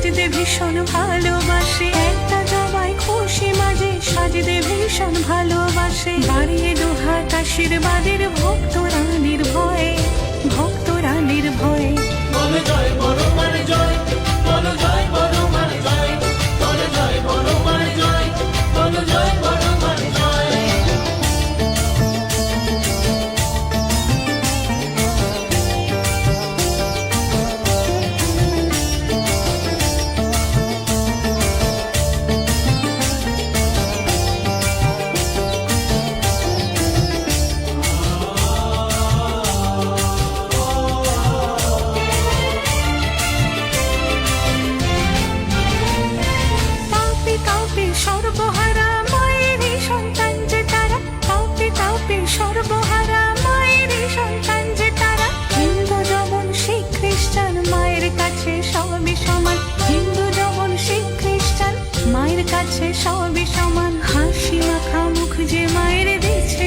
সাজতে ভীষণ ভালোবাসে, একটা জবাই খুশি মাঝে সাজতে ভীষণ ভালোবাসে। বাড়িয়ে দুহাত আশীর্বাদের ভক্তরা নির্ভয়ে, ভক্তরা নির্ভয়ে। বলো জয় বড় মার জয়, বলো জয় বড় মার জয়, বলো জয় বড় মার জয়, বলো জয় বড় মার জয়। সর্বহারা মায়েরই সন্তান যে তারা, কাউকে কাউকে সর্বহারা মায়েরই সন্তান যে তারা। হিন্দু যেমন শিখ খ্রিস্টান মায়ের কাছে সবই সমান, হিন্দু যেমন শিখ খ্রিস্টান মায়ের কাছে সবই সমান। হাসি মাখা মুখ যে মায়ের দিচ্ছে